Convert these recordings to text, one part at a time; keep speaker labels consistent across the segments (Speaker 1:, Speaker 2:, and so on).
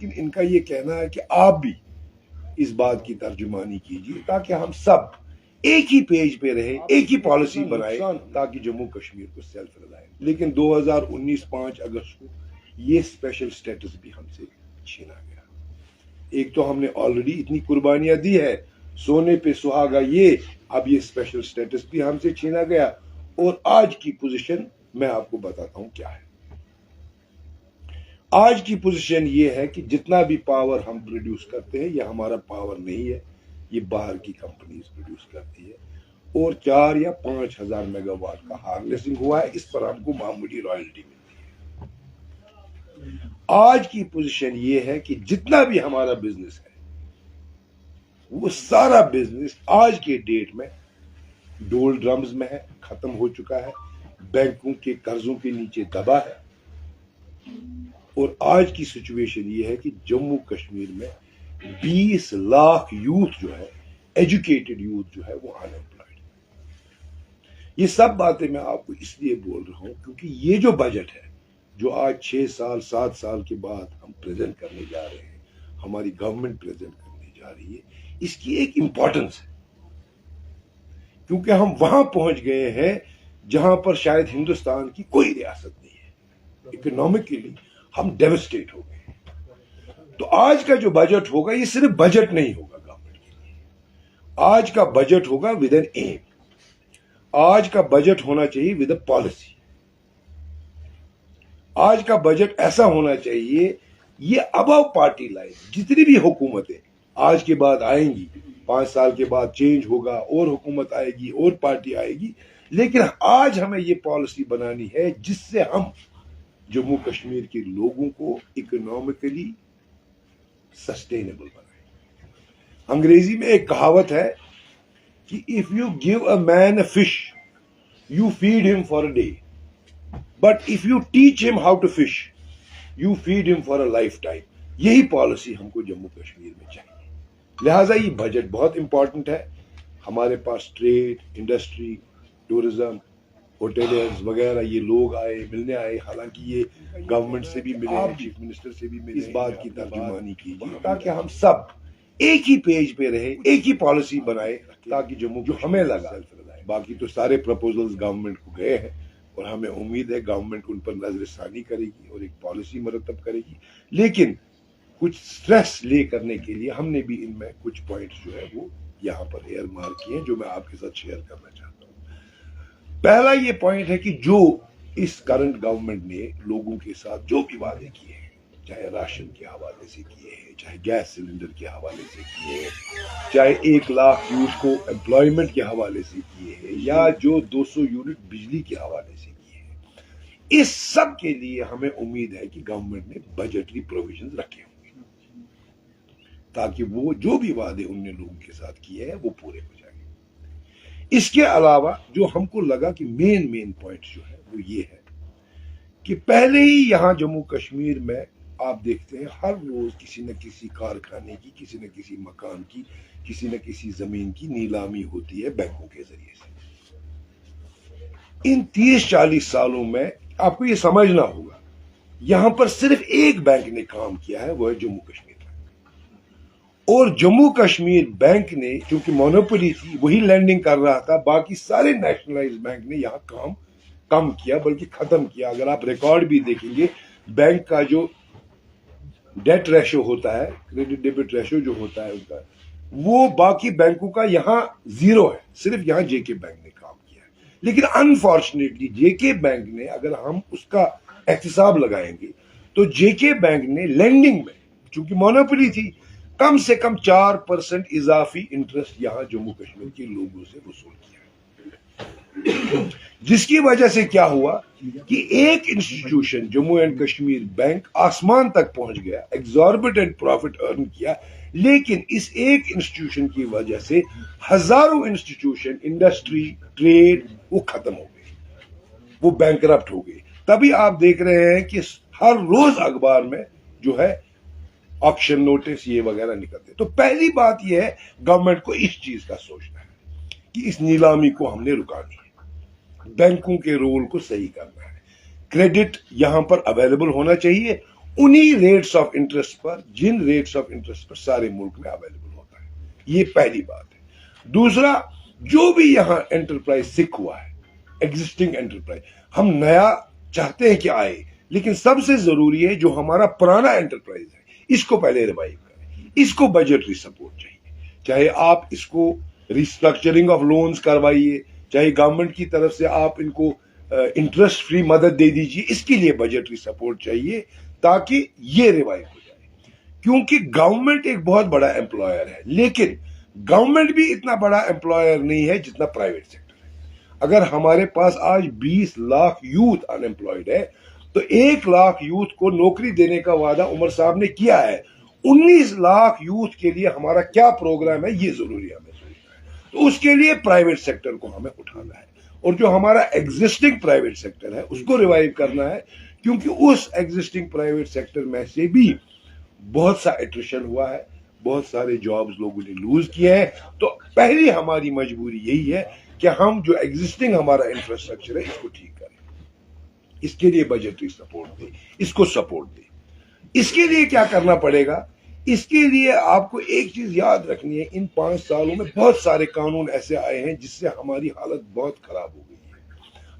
Speaker 1: लेकिन इनका ये कहना है कि आप भी इस बात की तर्जुमानी कीजिए ताकि हम सब एक ही पेज पे रहे, एक ही पॉलिसी बनाए ताकि जम्मू कश्मीर को सेल्फ रिलायंस। लेकिन 2019 5 अगस्त को ये स्पेशल स्टेटस भी हमसे छीना गया। एक तो हमने ऑलरेडी इतनी कुर्बानियां दी है, सोने पे सुहागा ये, अब ये स्पेशल स्टेटस भी हमसे छीना गया। और आज की पोजीशन मैं आपको बताता हूं क्या है। आज की पोजीशन ये है कि जितना भी पावर हम प्रोड्यूस करते हैं ये हमारा पावर नहीं है, ये बाहर की कंपनीज प्रोड्यूस करती है। और 4 या 5 हजार मेगावाट का हार्वेस्टिंग हुआ है, इस पर हमको मामूली रॉयल्टी मिलती है। आज की पोजीशन ये है कि जितना भी हमारा बिजनेस है वो सारा बिजनेस आज के डेट में डोल ड्रम्स में है, खत्म हो चुका है, बैंकों के कर्जों के नीचे दबा है। और आज की सिचुएशन ये है कि जम्मू कश्मीर में 20 लाख यूथ जो है, एजुकेटेड यूथ जो है, वो अनएम्प्लॉयड है। ये सब बातें मैं आपको इसलिए बोल रहा हूं क्योंकि ये जो बजट है जो आज 6 साल 7 साल के बाद हम प्रेजेंट करने जा रहे हैं, हमारी गवर्नमेंट प्रेजेंट करने जा रही है, इसकी एक इंपॉर्टेंस है क्योंकि हम वहां पहुंच गए हैं जहां पर शायद हिंदुस्तान की कोई रियासत नहीं है। इकोनॉमिकली हम डेवस्टेट हो गए। तो आज का जो बजट होगा ये सिर्फ बजट नहीं होगा गवर्नमेंट के लिए, आज का बजट होगा विद एन एम। आज का बजट होना चाहिए विद अ पॉलिसी। आज का बजट ऐसा होना चाहिए, ये अबव पार्टी लाइन, जितनी भी हुकूमतें आज के बाद आएंगी, 5 साल के बाद चेंज होगा और हुकूमत आएगी और पार्टी आएगी, लेकिन आज हमें ये पॉलिसी बनानी है जिससे हम जम्मू कश्मीर के लोगों को इकोनॉमिकली सस्टेनेबल बनाए। अंग्रेजी में एक कहावत है कि if you give a man a fish you feed him for a day, but if you teach him how to fish you feed him for a lifetime. यही पॉलिसी हमको जम्मू कश्मीर में चाहिए। लिहाजा ये बजट बहुत इंपॉर्टेंट है। हमारे पास trade, industry, tourism, होटेलर्स वगैरह ये लोग आए, मिलने आए। हालांकि ये गवर्नमेंट से भी मिले, चीफ मिनिस्टर से भी मिले। इस बात की तर्जुमानी कीजिए ताकि हम सब एक ही पेज पे रहे, एक ही पॉलिसी बनाए ताकि जम्मू जो हमें लगा। बाकी तो सारे प्रपोजल्स गवर्नमेंट को गए हैं और हमें उम्मीद है गवर्नमेंट उन पर नजरसानी करेगी और एक पॉलिसी मरतब करेगी। लेकिन कुछ स्ट्रेस ले करने के लिए हमने भी इनमें कुछ पॉइंट्स जो है वो यहाँ पर एयर मार्क किए जो मैं आपके साथ शेयर करना चाहता हूँ। पहला ये पॉइंट है कि जो इस करंट गवर्नमेंट ने लोगों के साथ जो भी वादे किए हैं, चाहे राशन के हवाले से किए हैं, चाहे गैस सिलेंडर के हवाले से किए हैं, चाहे 1 लाख यूथ को एम्प्लॉयमेंट के हवाले से किए हैं, या जो 200 यूनिट बिजली के हवाले से किए हैं, इस सब के लिए हमें उम्मीद है कि गवर्नमेंट ने बजटरी प्रोविजन रखे होंगे ताकि वो जो भी वादे उनने लोगों के साथ किए हैं वो पूरे हो जाएंगे। इसके अलावा जो हमको लगा कि मेन पॉइंट जो है वो ये है कि पहले ही यहां जम्मू कश्मीर में आप देखते हैं हर रोज किसी न किसी कारखाने की, किसी न किसी मकान की, किसी न किसी जमीन की नीलामी होती है बैंकों के जरिए से। इन 30-40 सालों में आपको ये समझना होगा यहां पर सिर्फ एक बैंक ने काम किया है, वो है जम्मू कश्मीर। और जम्मू कश्मीर बैंक ने चूंकि मोनोपोली थी, वही लैंडिंग कर रहा था, बाकी सारे नेशनलाइज्ड बैंक ने यहां काम कम किया बल्कि खत्म किया। अगर आप रिकॉर्ड भी देखेंगे, बैंक का जो डेट रेशो होता है, क्रेडिट डेबिट रेशो जो होता है उनका, वो बाकी बैंकों का यहां 0 है, सिर्फ यहां जेके बैंक ने काम किया है। लेकिन अनफॉर्चुनेटली जेके बैंक ने, अगर हम उसका एहतिसाब लगाएंगे तो जेके बैंक ने लैंडिंग में, चूंकि मोनोपोली थी, कम से कम 4% इजाफी इंटरेस्ट यहां जम्मू कश्मीर के लोगों से वसूल किया, जिसकी वजह से क्या हुआ कि एक institution Jammu and Kashmir bank आसमान तक पहुंच गया, एग्जॉर्बिटेंट प्रॉफिट अर्न किया। लेकिन इस एक इंस्टीट्यूशन की वजह से हजारों इंस्टीट्यूशन, इंडस्ट्री, ट्रेड वो खत्म हो गए, वो बैंकरप्ट हो गए। तभी आप देख रहे हैं कि हर रोज अखबार में जो है ऑक्शन नोटिस ये वगैरह निकलते। तो पहली बात यह है गवर्नमेंट को इस चीज का सोचना है कि इस नीलामी को हमने रुकानी है, बैंकों के रोल को सही करना है, क्रेडिट यहां पर अवेलेबल होना चाहिए उन्हीं रेट्स ऑफ इंटरेस्ट पर, जिन रेट्स ऑफ इंटरेस्ट पर सारे मुल्क में अवेलेबल होता है। ये पहली बात है। दूसरा, जो भी यहां एंटरप्राइज सिक हुआ है, एग्जिस्टिंग एंटरप्राइज, हम नया चाहते हैं कि आए, लेकिन सबसे जरूरी है जो हमारा पुराना एंटरप्राइज है इसको पहले रिवाइव करें। इसको बजटरी सपोर्ट चाहिए, चाहे आप इसको रिस्ट्रक्चरिंग ऑफ लोन्स करवाइए, चाहे गवर्नमेंट की तरफ से आप इनको इंटरेस्ट फ्री मदद दे दीजिए, इसके लिए बजटरी सपोर्ट चाहिए ताकि ये रिवाइव हो जाए। क्योंकि गवर्नमेंट एक बहुत बड़ा एम्प्लॉयर है, लेकिन गवर्नमेंट भी इतना बड़ा एम्प्लॉयर नहीं है जितना प्राइवेट सेक्टर है। अगर हमारे पास आज 20 लाख यूथ अनएम्प्लॉयड है, तो 1 लाख यूथ को नौकरी देने का वादा उमर साहब ने किया है। 19 लाख यूथ के लिए हमारा क्या प्रोग्राम है, ये जरूरी हमें सोचना है। तो उसके लिए प्राइवेट सेक्टर को हमें उठाना है, और जो हमारा एग्जिस्टिंग प्राइवेट सेक्टर है उसको रिवाइव करना है, क्योंकि उस एग्जिस्टिंग प्राइवेट सेक्टर में से भी बहुत सा एट्रिशन हुआ है, बहुत सारे जॉब्स लोगों ने लूज किए हैं। तो पहली हमारी मजबूरी यही है कि हम जो एग्जिस्टिंग हमारा इंफ्रास्ट्रक्चर है इसको ठीक करें, इसके लिए बजटरी सपोर्ट दें, इसको सपोर्ट दें। इसके लिए क्या करना पड़ेगा, इसके लिए आपको एक चीज याद रखनी है, इन 5 सालों में बहुत सारे कानून ऐसे आए हैं जिससे हमारी हालत बहुत खराब हो गई है।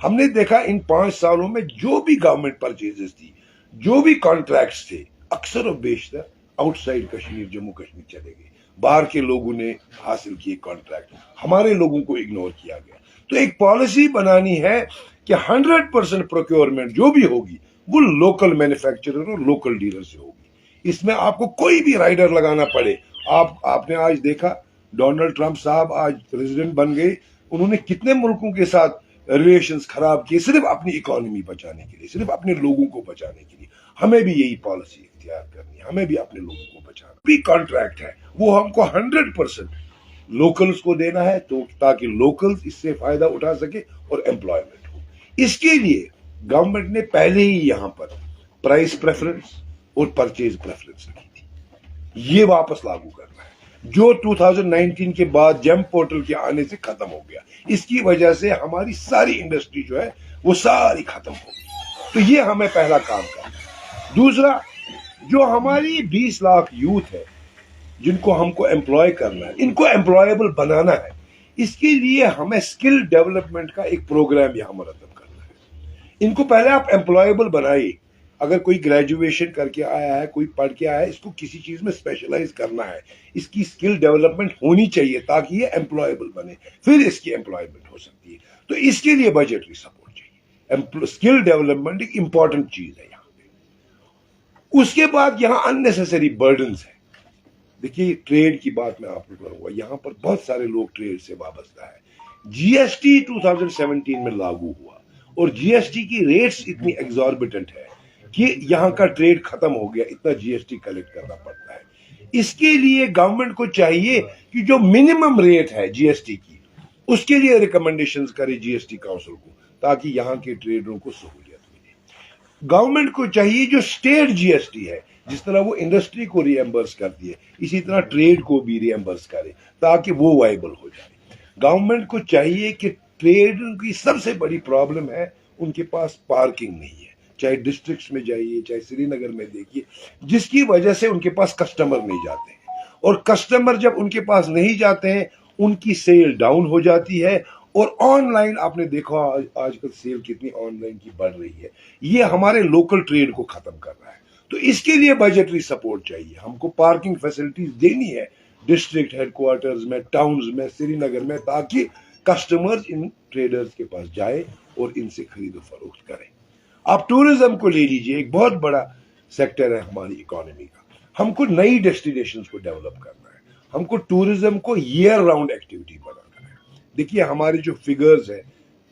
Speaker 1: हमने देखा इन 5 सालों में जो भी गवर्नमेंट परचेजेस थी, जो भी कॉन्ट्रैक्ट्स थे, अक्सर और बेशतर आउटसाइड कश्मीर, जम्मू कश्मीर चले गए। बाहर के लोगों ने हासिल किए कॉन्ट्रैक्ट, हमारे लोगों को इग्नोर किया गया। तो एक पॉलिसी बनानी है कि 100% प्रोक्योरमेंट जो भी होगी वो लोकल मैन्युफैक्चरर और लोकल डीलर से होगी। इसमें आपको कोई भी राइडर लगाना पड़े। आपने आज देखा डोनाल्ड ट्रंप साहब आज प्रेसिडेंट बन गए, उन्होंने कितने मुल्कों के साथ रिलेशंस खराब किए सिर्फ अपनी इकोनॉमी बचाने के लिए, सिर्फ अपने लोगों को बचाने के लिए। हमें भी यही पॉलिसी इख्तियार करनी है, हमें भी अपने लोगों को बचाना। भी कॉन्ट्रैक्ट है वो हमको 100% लोकल्स को देना है, तो ताकि लोकल्स इससे फायदा उठा सके और एम्प्लॉयमेंट हो। इसके लिए गवर्नमेंट ने पहले ही यहां पर प्राइस प्रेफरेंस और परचेज प्रेफरेंस रखी थी, ये वापस लागू करना है, जो 2019 के बाद जेम पोर्टल के आने से खत्म हो गया। इसकी वजह से हमारी सारी इंडस्ट्री जो है वो सारी खत्म हो गई। तो ये हमें पहला काम करना है। दूसरा, जो हमारी 20 लाख यूथ है जिनको हमको एम्प्लॉय करना है, इनको एम्प्लॉयबल बनाना है, इसके लिए हमें स्किल डेवलपमेंट का एक प्रोग्राम यहां मुरतब करना है। इनको पहले आप एम्प्लॉयबल बनाइए। अगर कोई ग्रेजुएशन करके आया है, कोई पढ़ के आया है, इसको किसी चीज में स्पेशलाइज करना है, इसकी स्किल डेवलपमेंट होनी चाहिए ताकि ये एम्प्लॉयबल बने, फिर इसकी एम्प्लॉयमेंट हो सकती है। तो इसके लिए बजटरी सपोर्ट चाहिए। स्किल डेवलपमेंट एक इंपॉर्टेंट चीज है यहाँ पे। उसके बाद यहाँ अननेसेसरी बर्डन्स है। देखिए, ट्रेड की बात मैं आपको करूंगा, यहां पर बहुत सारे लोग ट्रेड से वाबस्ता है। जीएसटी 2017 में लागू हुआ और जीएसटी की रेट्स इतनी एग्जॉर्बिटेंट है कि यहां का ट्रेड खत्म हो गया, इतना जीएसटी कलेक्ट करना पड़ता है। इसके लिए गवर्नमेंट को चाहिए कि जो मिनिमम रेट है जीएसटी की, उसके लिए रिकमेंडेशंस करे जीएसटी काउंसिल को, ताकि यहां के ट्रेडरों को सहूलियत मिले। गवर्नमेंट को चाहिए जो स्टेट जीएसटी है, जिस तरह वो इंडस्ट्री को रिएम्बर्स करती है, इसी तरह ट्रेड को भी रिएम्बर्स करे ताकि वो वाइबल हो जाए। गवर्नमेंट को चाहिए कि ट्रेड की सबसे बड़ी प्रॉब्लम है, उनके पास पार्किंग नहीं है। चाहे डिस्ट्रिक्ट्स में जाइए, चाहे श्रीनगर में देखिए, जिसकी वजह से उनके पास कस्टमर नहीं जाते हैं, और कस्टमर जब उनके पास नहीं जाते हैं, उनकी सेल डाउन हो जाती है। और ऑनलाइन आपने देखा आजकल सेल कितनी ऑनलाइन की बढ़ रही है, ये हमारे लोकल ट्रेड को खत्म कर रहा है। तो इसके लिए बजटरी सपोर्ट चाहिए। हमको पार्किंग फैसिलिटीज देनी है डिस्ट्रिक्ट हेडक्वार्टर्स में, टाउन्स में, श्रीनगर में, ताकि कस्टमर्स इन ट्रेडर्स के पास जाए और इनसे खरीदो फरोख्त करें। आप टूरिज्म को ले लीजिए, एक बहुत बड़ा सेक्टर है हमारी इकोनॉमी का। हमको नई डेस्टिनेशंस को डेवलप करना है, हमको टूरिज्म को ईयर राउंड एक्टिविटी बनाना है। देखिए, हमारे जो फिगर्स है,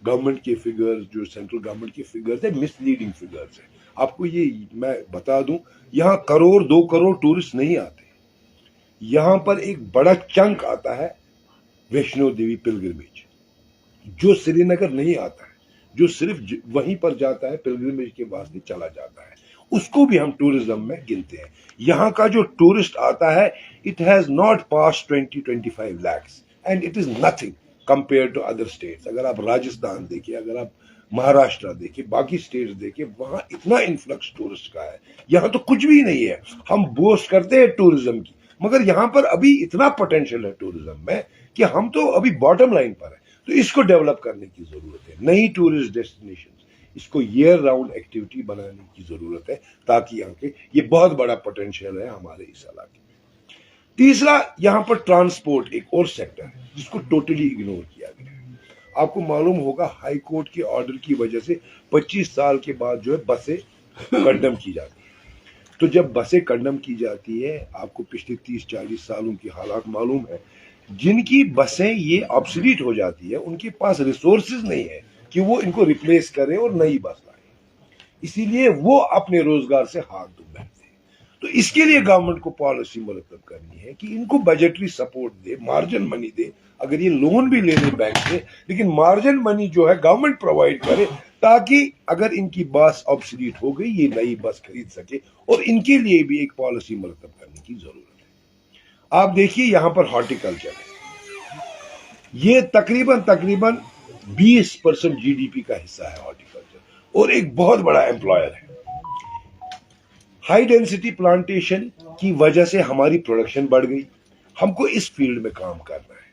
Speaker 1: गवर्नमेंट के फिगर्स, जो सेंट्रल गवर्नमेंट के फिगर्स है, मिसलीडिंग फिगर्स है। आपको ये मैं बता दूं, यहां 1 करोड़ 2 करोड़ टूरिस्ट नहीं आते। यहां पर एक बड़ा चंक आता है वैष्णो देवी पिलग्रिमेज, जो श्रीनगर नहीं आता है, जो सिर्फ वहीं पर जाता है, पिलग्रिमेज के वास्ते चला जाता है, उसको भी हम टूरिज्म में गिनते हैं। यहां का जो टूरिस्ट आता है, it has not pass 20-25 lakhs and it is nothing compare to other states. अगर आप राजस्थान देखिए, अगर आप महाराष्ट्र देखे, बाकी स्टेट्स देखे, वहां इतना इन्फ्लक्स टूरिस्ट का है, यहाँ तो कुछ भी नहीं है। हम बोस्ट करते हैं टूरिज्म की, मगर यहाँ पर अभी इतना पोटेंशियल है टूरिज्म में कि हम तो अभी बॉटम लाइन पर है। तो इसको डेवलप करने की जरूरत है, नई टूरिस्ट डेस्टिनेशन, इसको ईयर राउंड एक्टिविटी बनाने की जरूरत है, ताकि यहाँ के ये बहुत बड़ा पोटेंशियल है हमारे इस इलाके में। तीसरा, यहाँ पर ट्रांसपोर्ट एक और सेक्टर है जिसको टोटली इग्नोर किया गया है। आपको मालूम होगा हाई कोर्ट के ऑर्डर की वजह से 25 साल के बाद जो है बसें कंडम की जाती है। तो जब बसें कंडम की जाती है, आपको पिछले 30-40 सालों की हालात मालूम है, जिनकी बसें ये ऑब्सोलीट हो जाती है, उनके पास रिसोर्सेज नहीं है कि वो इनको रिप्लेस करें और नई बस लाए, इसीलिए वो अपने रोजगार से हाथ धो बैठते हैं। तो इसके लिए गवर्नमेंट को पॉलिसी मुरतब करनी है कि इनको बजटरी सपोर्ट दे, मार्जिन मनी दे, अगर ये लोन भी ले ले बैंक से, लेकिन मार्जिन मनी जो है गवर्नमेंट प्रोवाइड करे, ताकि अगर इनकी बस ऑब्सोलीट हो गई, ये नई बस खरीद सके, और इनके लिए भी एक पॉलिसी मुरतब करने की जरूरत है। आप देखिए यहाँ पर हॉर्टिकल्चर है, ये तकरीबन 20% जीडीपी का हिस्सा है हॉर्टिकल्चर, और एक बहुत बड़ा एम्प्लॉयर है। हाई डेंसिटी प्लांटेशन की वजह से हमारी प्रोडक्शन बढ़ गई। हमको इस फील्ड में काम करना है,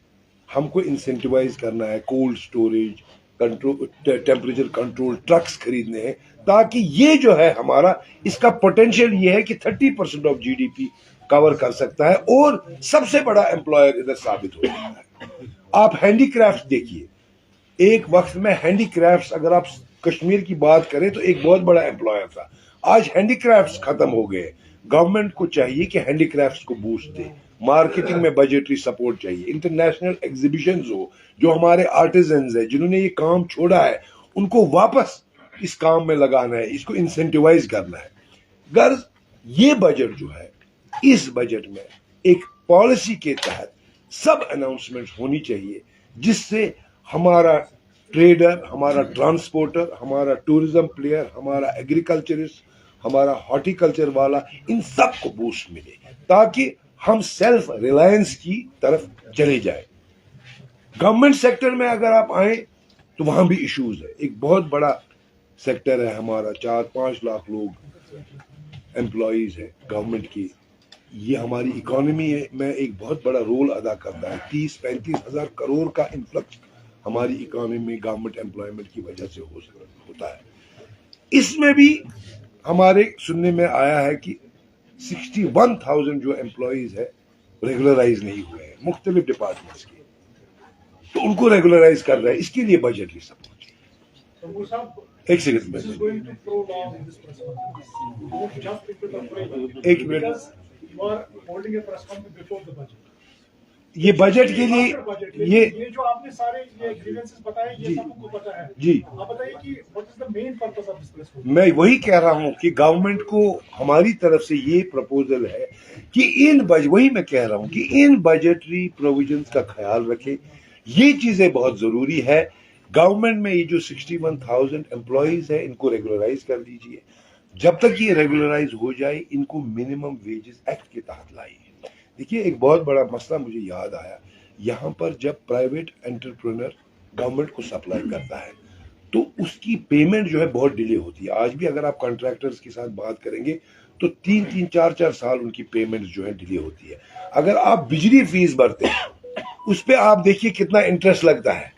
Speaker 1: हमको इंसेंटिवाइज करना है, cold storage control, temperature control trucks खरीदने हैं, ताकि ये जो है हमारा, इसका पोटेंशियल ये है कि 30% ऑफ जीडीपी कवर कर सकता है और सबसे बड़ा एम्प्लॉयर इधर साबित हो सकता है। आप हैंडीक्राफ्ट देखिए, एक वक्त में हैंडीक्राफ्ट्स, अगर आप कश्मीर की बात करें तो एक बहुत बड़ा एम्प्लॉयर था। आज हैंडीक्राफ्ट्स खत्म हो गए। गवर्नमेंट को चाहिए कि हैंडीक्राफ्ट्स को बूस्ट दे, मार्केटिंग में बजटरी सपोर्ट चाहिए, इंटरनेशनल एग्जीबिशंस हो, जो हमारे आर्टिजन्स है जिन्होंने ये काम छोड़ा है उनको वापस इस काम में लगाना है, इसको इंसेंटिवाइज करना है। गर्ज ये बजट जो है, इस बजट में एक पॉलिसी के तहत सब अनाउंसमेंट होनी चाहिए, जिससे हमारा ट्रेडर, हमारा ट्रांसपोर्टर, हमारा टूरिज्म प्लेयर, हमारा एग्रीकल्चरिस्ट, हमारा हॉर्टिकल्चर वाला, इन सब को बूस्ट मिले, ताकि हम सेल्फ रिलायंस की तरफ चले जाए। गवर्नमेंट सेक्टर में अगर आप आए तो वहां भी इश्यूज है। एक बहुत बड़ा सेक्टर है हमारा, 4-5 लाख लोग एम्प्लॉइज है गवर्नमेंट की। ये हमारी इकोनॉमी में एक बहुत बड़ा रोल अदा करता है। 30-35 हजार करोड़ का इन्फ्लक्स हमारी इकोनॉमी में गवर्नमेंट एम्प्लॉयमेंट की वजह से होता है। इसमें भी हमारे सुनने में आया है कि 61,000 जो एम्प्लॉइज है रेगुलराइज नहीं हुए हैं मुख्तलिफ डिपार्टमेंट्स के, तो उनको रेगुलराइज कर रहे हैं। इसके लिए बजटरी सपोर्ट चाहिए। एक सेकंड एक मिनट, ये बजट के लिए
Speaker 2: ये जो आपने सारे ये ग्रीवेंसेस बताए, ये सबको पता है
Speaker 1: जी।
Speaker 2: आप बताइए कि what is the main purpose of this press conference.
Speaker 1: मैं वही कह रहा हूं कि गवर्नमेंट को हमारी तरफ से ये प्रपोजल है कि वही मैं कह रहा हूं कि इन बजटरी प्रोविजंस का ख्याल रखें। ये चीजें बहुत जरूरी है। गवर्नमेंट में ये जो 61,000 एम्प्लॉइज है, इनको रेगुलराइज कर दीजिए। जब तक ये रेगुलराइज हो जाए, इनको मिनिमम वेजेस एक्ट के तहत लाइए। देखिए, एक बहुत बड़ा मसला मुझे याद आया, यहाँ पर जब प्राइवेट एंटरप्रेन्योर गवर्नमेंट को सप्लाई करता है तो उसकी पेमेंट जो है बहुत डिले होती है। आज भी अगर आप कॉन्ट्रैक्टर्स के साथ बात करेंगे तो 3-3, 4-4 साल उनकी पेमेंट जो है डिले होती है। अगर आप बिजली फीस भरते हैं, उस पर आप देखिए कितना इंटरेस्ट लगता है।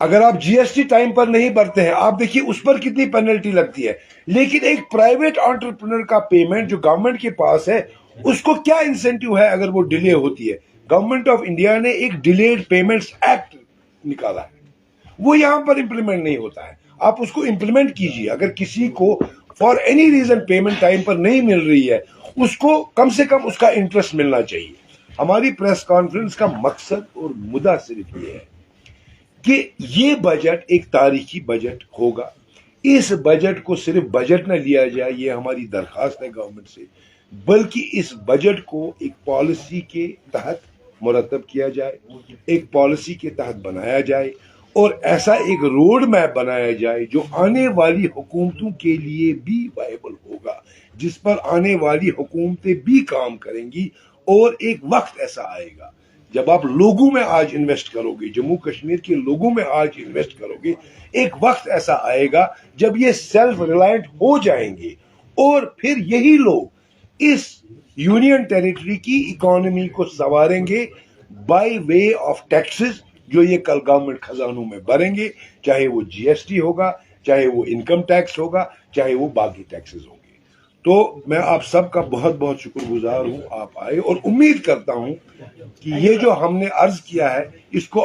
Speaker 1: अगर आप जीएसटी टाइम पर नहीं भरते हैं, आप देखिए उस पर कितनी पेनल्टी लगती है। लेकिन एक प्राइवेट एंटरप्रेन्योर का पेमेंट जो गवर्नमेंट के पास है, उसको क्या इंसेंटिव है अगर वो डिले होती है? गवर्नमेंट ऑफ इंडिया ने एक डिलेड पेमेंट्स एक्ट निकाला है, वो यहां पर इंप्लीमेंट नहीं होता है। आप उसको इंप्लीमेंट कीजिए। अगर किसी को for any reason payment time पर नहीं मिल रही है, उसको कम से कम उसका इंटरेस्ट मिलना चाहिए। हमारी प्रेस कॉन्फ्रेंस का मकसद और मुद्दा सिर्फ ये है कि ये बजट एक तारीखी बजट होगा। इस बजट को सिर्फ बजट न लिया जाए, ये हमारी दरखास्त है गवर्नमेंट से, बल्कि इस बजट को एक पॉलिसी के तहत मुरतब किया जाए, एक पॉलिसी के तहत बनाया जाए, और ऐसा एक रोड मैप बनाया जाए जो आने वाली हुकूमतों के लिए भी वायबल होगा, जिस पर आने वाली हुकूमतें भी काम करेंगी। और एक वक्त ऐसा आएगा जब आप लोगों में आज इन्वेस्ट करोगे, जम्मू कश्मीर के लोगों में आज इन्वेस्ट करोगे, एक वक्त ऐसा आएगा जब ये सेल्फ रिलायंट हो जाएंगे और फिर यही लोग इस यूनियन टेरिटरी की इकोनॉमी को संवारेंगे बाय वे ऑफ टैक्सेस, जो ये कल गवर्नमेंट खजानों में भरेंगे, चाहे वो जीएसटी होगा, चाहे वो इनकम टैक्स होगा, चाहे वो बाकी टैक्सेस होंगे। तो मैं आप सबका बहुत बहुत शुक्रगुजार हूं, आप आए, और उम्मीद करता हूं कि ये जो हमने अर्ज किया है इसको